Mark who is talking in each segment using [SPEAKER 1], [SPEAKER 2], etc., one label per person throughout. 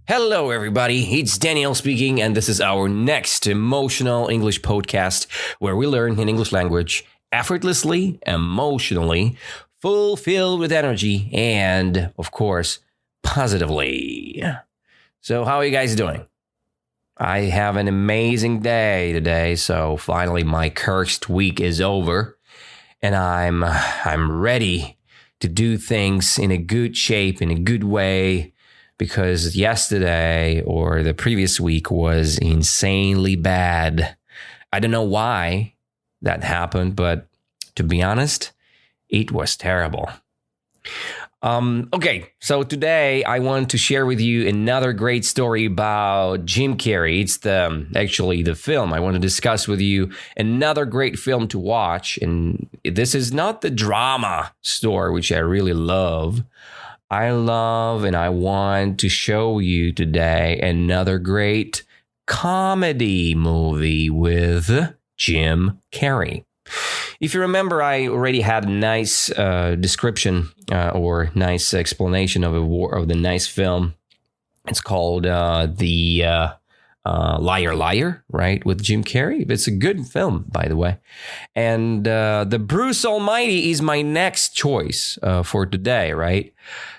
[SPEAKER 1] Hello, everybody. It's Daniel speaking, and this is our next emotional English podcast where we learn an English language effortlessly, emotionally, fulfilled with energy, and, of course, positively. So, how are you guys doing? I have an amazing day today. So, finally, my cursed week is over, and I'm ready to do things in a good shape, in a good way. Because yesterday or the previous week was insanely bad. I don't know why that happened, but to be honest, it was terrible. Okay, so today I want to share with you another great story about Jim Carrey. It's the film. I want to discuss with you another great film to watch. And this is not the drama story, which I really love. I love and I want to show you today another great comedy movie with Jim Carrey. If you remember, I already had a nice description or nice explanation of the nice film. It's called Liar Liar, right, with Jim Carrey. It's a good film, by the way. And the Bruce Almighty is my next choice for today, right?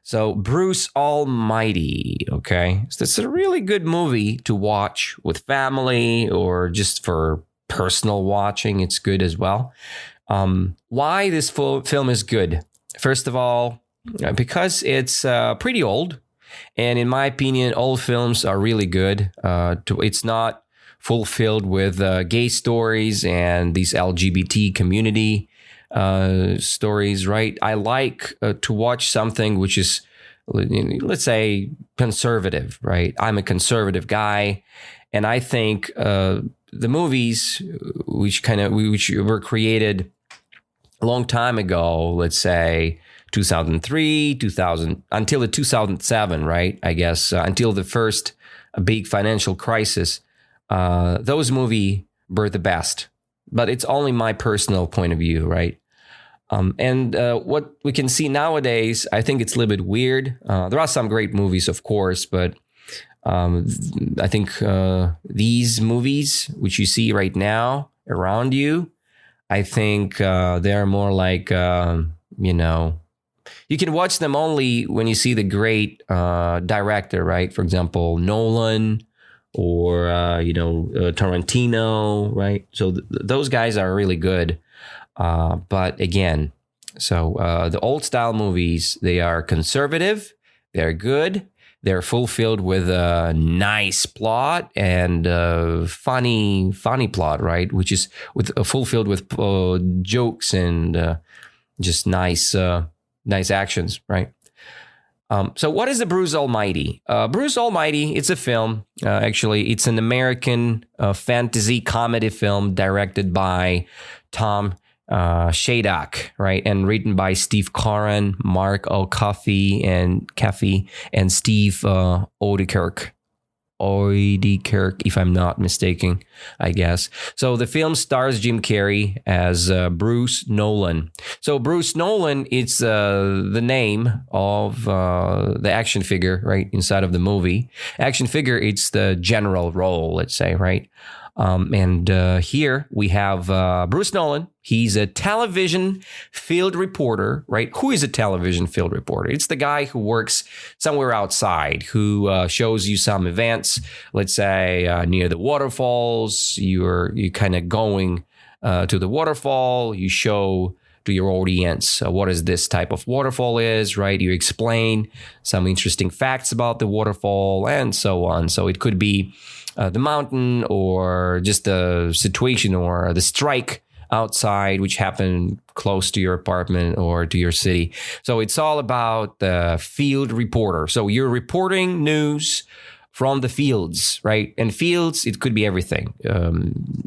[SPEAKER 1] So Bruce Almighty, okay? So it's a really good movie to watch with family or just for personal watching. It's good as well. Why this film is good? First of all, because it's pretty old. And in my opinion, old films are really good. It's not fulfilled with gay stories and these LGBT community stories, right? I like to watch something which is, let's say, conservative, right? I'm a conservative guy, and I think the movies which were created a long time ago, let's say 2003, 2000 until the 2007, right? I guess until the first big financial crisis, those movies were the best. But it's only my personal point of view, right? And what we can see nowadays, I think it's a little bit weird. There are some great movies, of course, but I think these movies, which you see right now around you, I think they're more like, you can watch them only when you see the great director, right? For example, Nolan or, Tarantino, right? So those guys are really good. But again, the old style movies, they are conservative, they're good, they're fulfilled with a nice plot and funny plot, right? Which is fulfilled with jokes and just nice actions, right? So what is the Bruce Almighty? Bruce Almighty, it's a film. Actually, it's an American fantasy comedy film directed by Tom Shadyac, right, and written by Steve Coren, Mark O'Caffey, and Steve Oedekerk, if I'm not mistaken, I guess. So the film stars Jim Carrey as Bruce Nolan. So Bruce Nolan, it's the name of the action figure, right, inside of the movie. Action figure, it's the general role, let's say, right? And here we have Bruce Nolan. He's a television field reporter, right? Who is a television field reporter? It's the guy who works somewhere outside, who shows you some events, let's say near the waterfalls. You're kind of going to the waterfall. You show to your audience what is this type of waterfall is, right? You explain some interesting facts about the waterfall and so on. So it could be the mountain or just the situation or the strike outside, which happened close to your apartment or to your city. So it's all about the field reporter. So you're reporting news from the fields, right? And fields, it could be everything,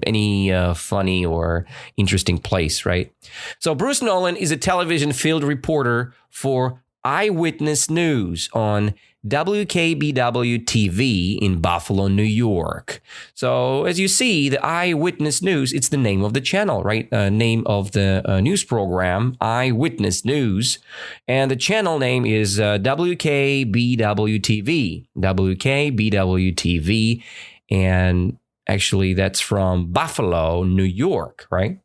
[SPEAKER 1] any funny or interesting place, right? So Bruce Nolan is a television field reporter for Eyewitness News on WKBW TV in Buffalo, New York. So as you see, the Eyewitness News, it's the name of the channel, right? Name of the news program, Eyewitness News. And the channel name is WKBW TV. WKBW TV. And actually, that's from Buffalo, New York, right?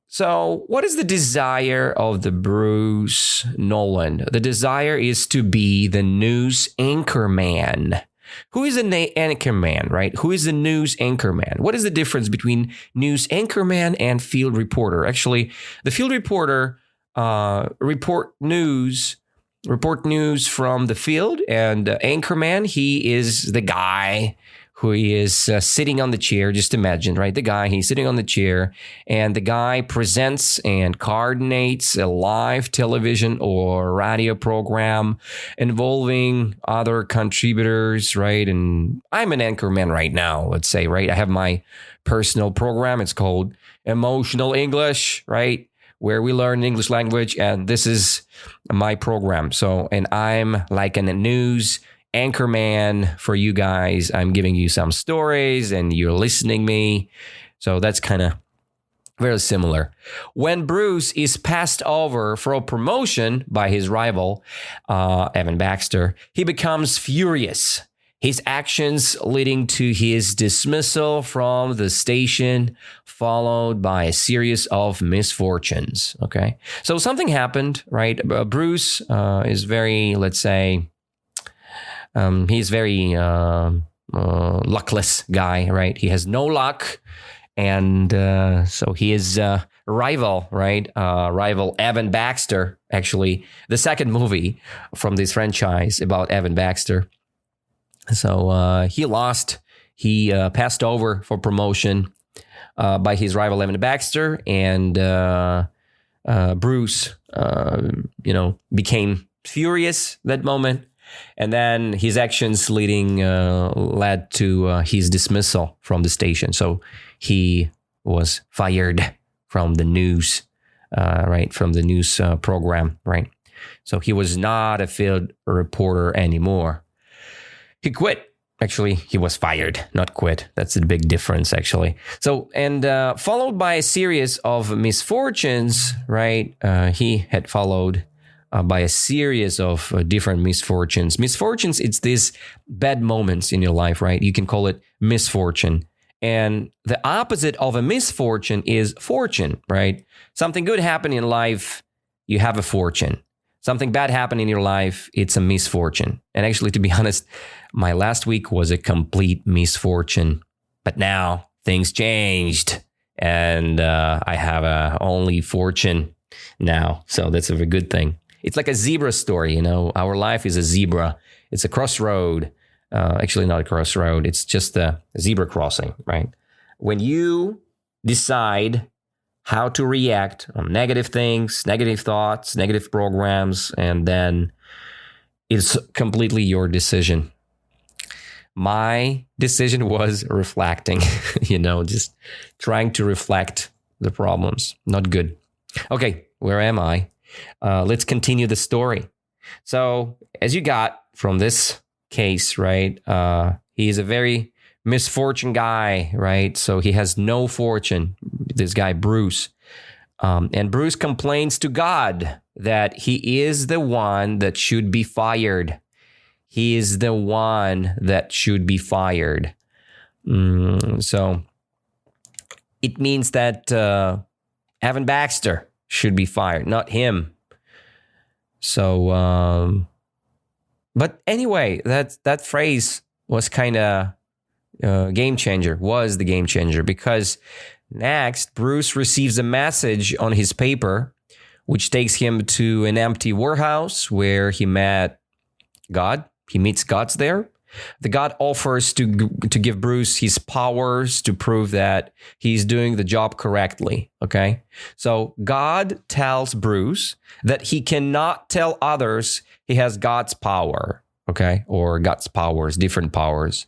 [SPEAKER 1] So what is the desire of the Bruce Nolan? The desire is to be the news anchorman. Who is an anchorman, right? Who is the news anchorman? What is the difference between news anchorman and field reporter? Actually, the field reporter report news from the field, and anchorman, he is the guy who is sitting on the chair. Just imagine, right? The guy, he's sitting on the chair, and the guy presents and coordinates a live television or radio program involving other contributors, right? And I'm an anchorman right now, let's say, right? I have my personal program. It's called Emotional English, right? Where we learn English language, and this is my program. So, and I'm like a news anchorman for you guys. I'm giving you some stories and you're listening me. So that's kind of very similar. When Bruce is passed over for a promotion by his rival, Evan Baxter, he becomes furious. His actions leading to his dismissal from the station, followed by a series of misfortunes. Okay. So something happened, right? Bruce is very, let's say, he's very luckless guy, right? He has no luck. And so his rival, right? Rival Evan Baxter, actually, the second movie from this franchise about Evan Baxter. So he lost. He passed over for promotion by his rival Evan Baxter. And Bruce, became furious that moment. And then his actions led to his dismissal from the station. So he was fired from the news, right? From the news program, right? So he was not a field reporter anymore. He quit. Actually, he was fired, not quit. That's a big difference, actually. So, and followed by a series of misfortunes, right? He had followed by a series of different misfortunes. Misfortunes, it's these bad moments in your life, right? You can call it misfortune. And the opposite of a misfortune is fortune, right? Something good happened in life, you have a fortune. Something bad happened in your life, it's a misfortune. And actually, to be honest, my last week was a complete misfortune. But now things changed, and I have only fortune now. So that's a very good thing. It's like a zebra story, Our life is a zebra. It's a crossroad. Actually, not a crossroad. It's just a zebra crossing, right? When you decide how to react on negative things, negative thoughts, negative programs, and then it's completely your decision. My decision was reflecting, just trying to reflect the problems. Not good. Okay, where am I? Let's continue the story. So as you got from this case, right? He is a very misfortune guy, right? So he has no fortune, this guy, Bruce. And Bruce complains to God that he is the one that should be fired. He is the one that should be fired. So it means that Evan Baxter should be fired, not him. So, but anyway, that phrase was kind of game changer, was the game changer, because next Bruce receives a message on his paper, which takes him to an empty warehouse where he met God. He meets God there. The God offers to give Bruce his powers to prove that he's doing the job correctly, okay? So God tells Bruce that he cannot tell others he has God's power, okay? Or God's powers, different powers.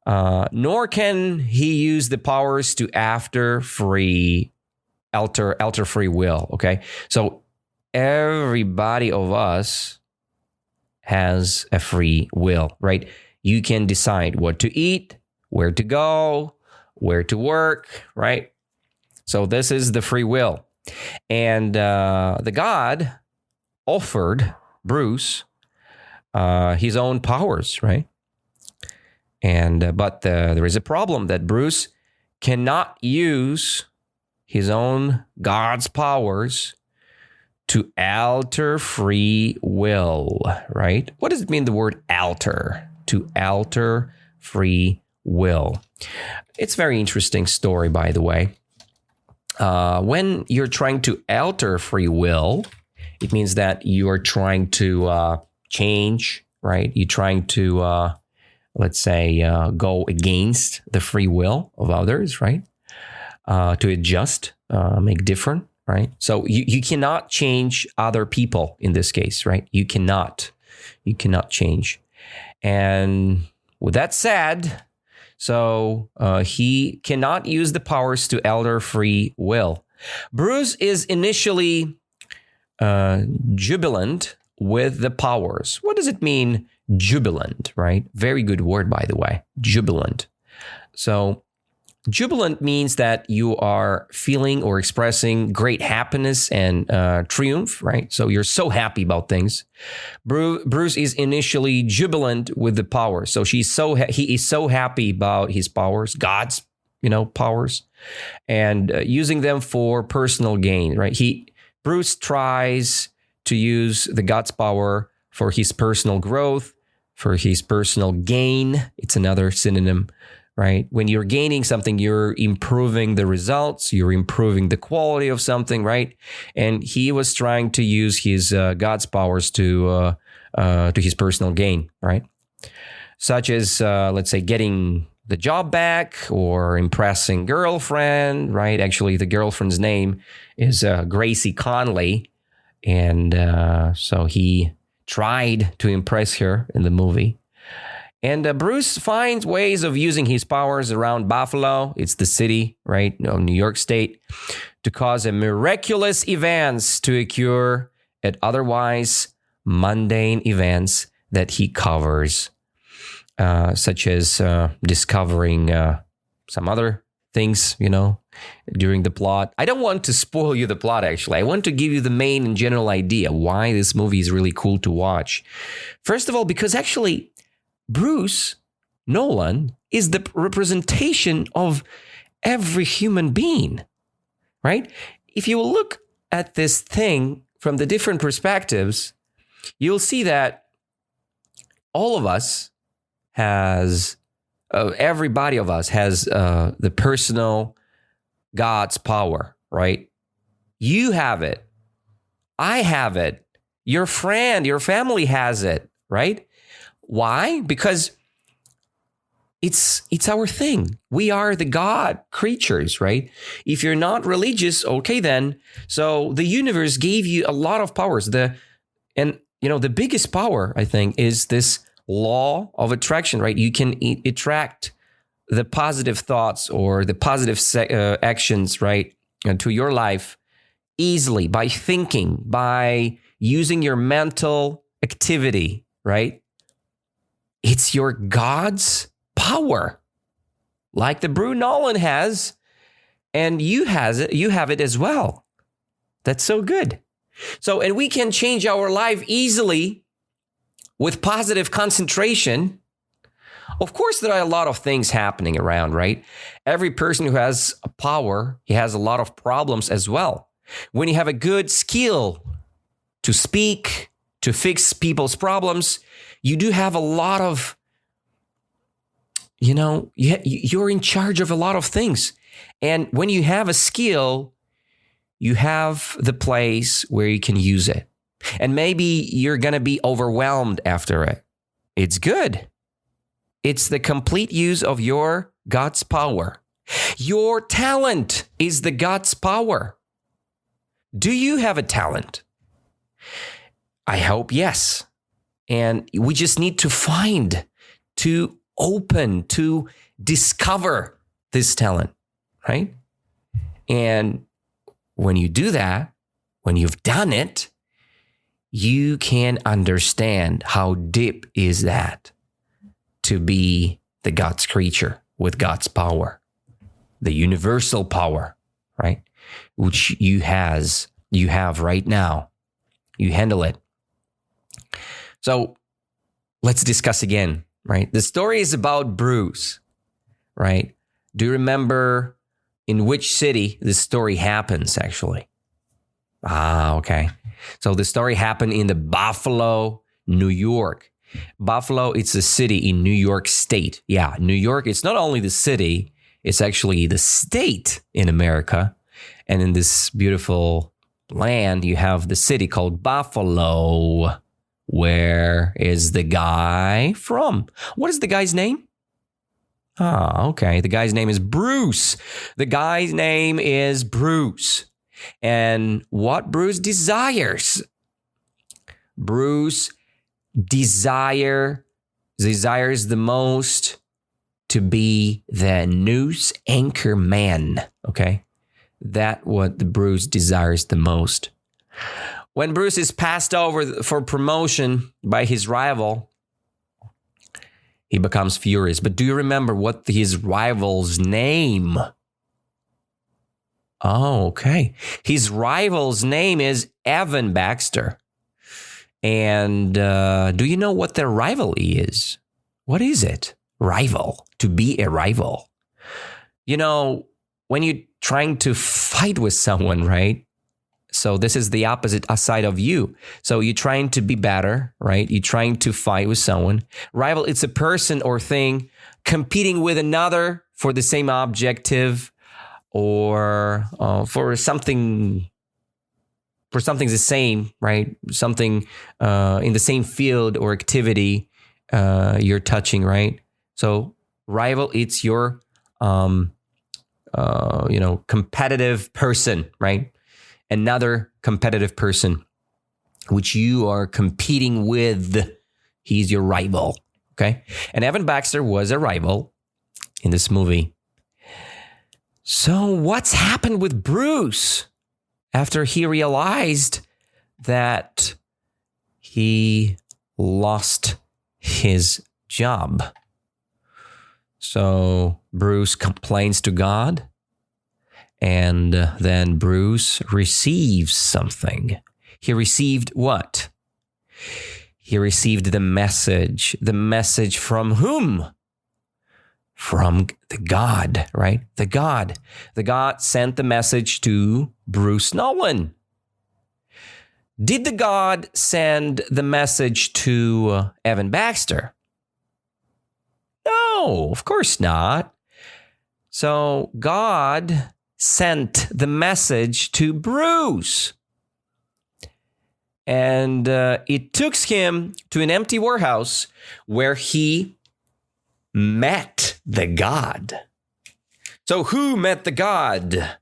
[SPEAKER 1] Nor can he use the powers to alter free will, okay? So everybody of us has a free will, right? You can decide what to eat, where to go, where to work, right? So this is the free will. And the God offered Bruce his own powers, right? And but there is a problem that Bruce cannot use his own God's powers to alter free will, right? What does it mean, the word alter? To alter free will. It's a very interesting story, by the way. When you're trying to alter free will, it means that you are trying to change, right? You're trying to, let's say, go against the free will of others, right? To adjust, make different, right? So you cannot change other people in this case, right? You cannot change. And with that said, so he cannot use the powers to alter free will. Bruce is initially jubilant with the powers. What does it mean, jubilant, right? Very good word, by the way, jubilant. So jubilant means that you are feeling or expressing great happiness and triumph, right? So you're so happy about things. Bruce is initially jubilant with the power. So he is so happy about his powers, God's, powers, and using them for personal gain, right? Bruce tries to use the God's power for his personal growth, for his personal gain. It's another synonym, right? When you're gaining something, you're improving the results, you're improving the quality of something, right? And he was trying to use his God's powers to his personal gain, right? Such as, let's say, getting the job back or impressing girlfriend, right? Actually, the girlfriend's name is Gracie Conley. And so he tried to impress her in the movie. And Bruce finds ways of using his powers around Buffalo. It's the city, right? New York State, to cause a miraculous events to occur at otherwise mundane events that he covers, such as discovering some other things, during the plot. I don't want to spoil you the plot, actually. I want to give you the main and general idea why this movie is really cool to watch. First of all, because actually, Bruce Nolan is the representation of every human being, right? If you look at this thing from the different perspectives, you'll see that all of us everybody of us has the personal God's power, right? You have it. I have it. Your friend, your family has it, right? Why? Because it's our thing. We are the God creatures, right? If you're not religious, okay then. So the universe gave you a lot of powers. The biggest power, I think, is this law of attraction, right? You can attract the positive thoughts or the positive actions, right, to your life easily by thinking, by using your mental activity, right? It's your God's power, like the Bruce Nolan has, and you have it as well. That's so good. So, and we can change our life easily with positive concentration. Of course, there are a lot of things happening around, right? Every person who has a power, he has a lot of problems as well. When you have a good skill to speak, to fix people's problems, you do have a lot of, you're in charge of a lot of things. And when you have a skill, you have the place where you can use it. And maybe you're going to be overwhelmed after it. It's good. It's the complete use of your God's power. Your talent is the God's power. Do you have a talent? I hope yes. And we just need to find, to open, to discover this talent, right? And when you do that, when you've done it, you can understand how deep is that to be the God's creature with God's power, the universal power, right? Which you have right now. You handle it. So let's discuss again, right? The story is about Bruce, right? Do you remember in which city this story happens, actually? Okay. So the story happened in the Buffalo, New York. Buffalo, it's a city in New York State. Yeah, New York, it's not only the city, it's actually the state in America. And in this beautiful land, you have the city called Buffalo. Where is the guy from? What is the guy's name? Okay. The guy's name is Bruce. The guy's name is Bruce. And what Bruce desires? Bruce desires the most to be the news anchor man. Okay. That's what the Bruce desires the most. When Bruce is passed over for promotion by his rival, he becomes furious. But do you remember what his rival's name? Okay. His rival's name is Evan Baxter. And do you know what their rivalry is? What is it? Rival. To be a rival. You know, when you're trying to fight with someone, right? So this is the opposite side of you. So you're trying to be better, right? You're trying to fight with someone. Rival, it's a person or thing competing with another for the same objective or for something the same, right? Something in the same field or activity you're touching, right? So rival, it's your competitive person, right? Another competitive person, which you are competing with. He's your rival, okay? And Evan Baxter was a rival in this movie. So what's happened with Bruce after he realized that he lost his job? So Bruce complains to God. And then Bruce receives something. He received what? He received the message. The message from whom? From the God, right? The God. The God sent the message to Bruce Nolan. Did the God send the message to Evan Baxter? No, of course not. So God sent the message to Bruce. And it took him to an empty warehouse where he met the God. So who met the God?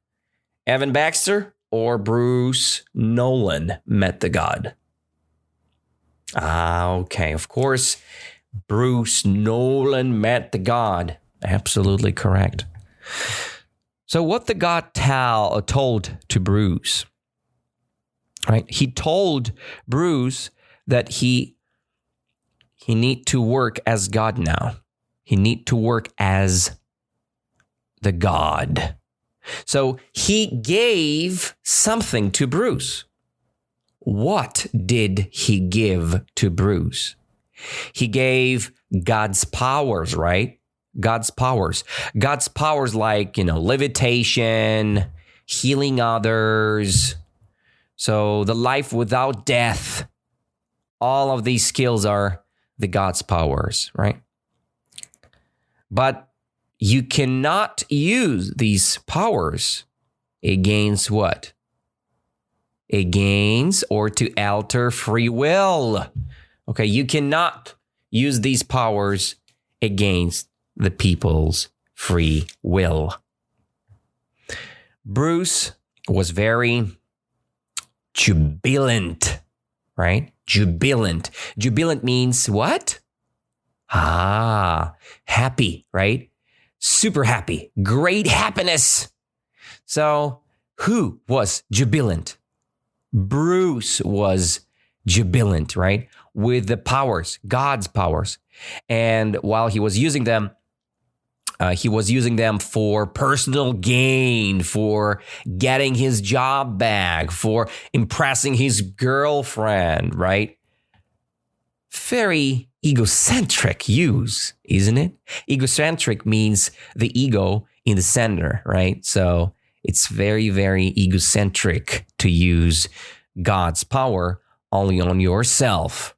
[SPEAKER 1] Evan Baxter or Bruce Nolan met the God? Okay, of course, Bruce Nolan met the God. Absolutely correct. So what the God told to Bruce, right? He told Bruce that he need to work as God now. He need to work as the God. So he gave something to Bruce. What did he give to Bruce? He gave God's powers, right? God's powers like, levitation, healing others. So the life without death, all of these skills are the God's powers, right? But you cannot use these powers against what? Against or to alter free will. Okay, you cannot use these powers against the people's free will. Bruce was very jubilant, right? Jubilant. Jubilant means what? Happy, right? Super happy. Great happiness. So who was jubilant? Bruce was jubilant, right? With the powers, God's powers. And while he was using them for personal gain, for getting his job back, for impressing his girlfriend, right? Very egocentric use, isn't it? Egocentric means the ego in the center, right? So it's very, very egocentric to use God's power only on yourself.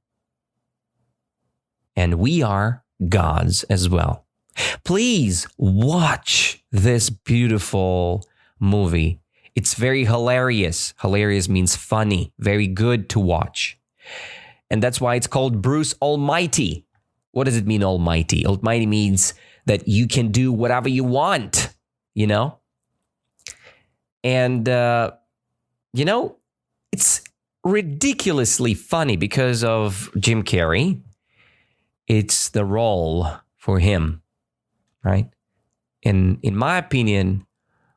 [SPEAKER 1] And we are gods as well. Please watch this beautiful movie. It's very hilarious. Hilarious means funny, very good to watch. And that's why it's called Bruce Almighty. What does it mean, almighty? Almighty means that you can do whatever you want, you know? And, it's ridiculously funny because of Jim Carrey. It's the role for him, right? In my opinion,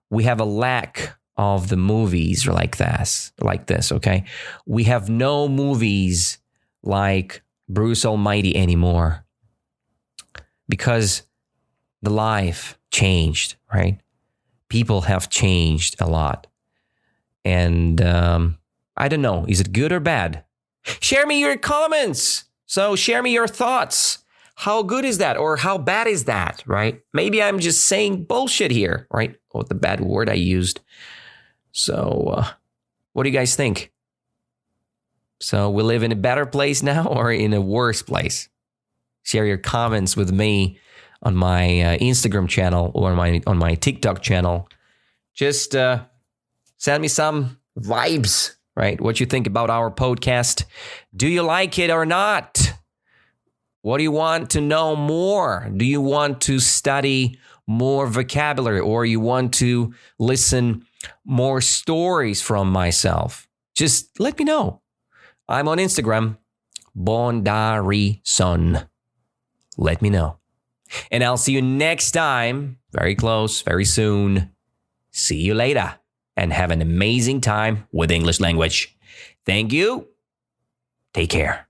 [SPEAKER 1] we have a lack of the movies like this, okay? We have no movies like Bruce Almighty anymore because the life changed, right? People have changed a lot. And I don't know, is it good or bad? Share me your comments. So share me your thoughts. How good is that? Or how bad is that, right? Maybe I'm just saying bullshit here, right? Oh, the bad word I used. So what do you guys think? So we live in a better place now or in a worse place? Share your comments with me on my Instagram channel or on my TikTok channel. Just send me some vibes, right? What you think about our podcast. Do you like it or not? What do you want to know more? Do you want to study more vocabulary or you want to listen more stories from myself? Just let me know. I'm on Instagram, Bondarison. Let me know. And I'll see you next time. Very close, very soon. See you later. And have an amazing time with English language. Thank you. Take care.